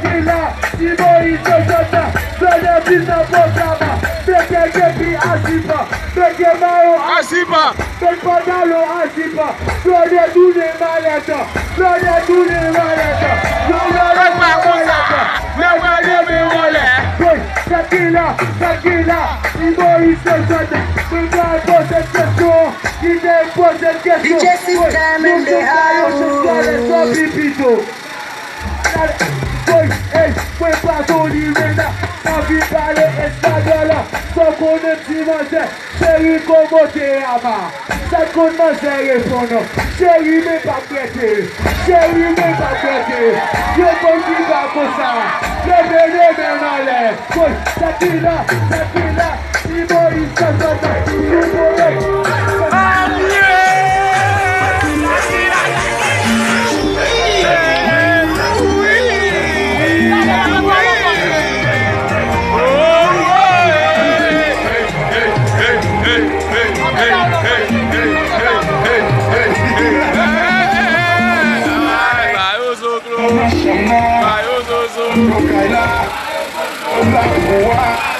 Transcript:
tequila, y voy sosota, soy el mismo programa, me que asipa, me quemado asipa, me panalo asipa, soy el dune maleta, soy el dune maleta, soy el maleta, me vale, voy tequila, y voy sosota, me voy queso, y después el queso, DJ System in the house. Fue paso libera, la vida española, poco de cimante, chéri como te ama, ça con más teléfono, chéri me paquete, yo voy a cosa, le veré male, voy, tequila, y voy a saltar, Vai,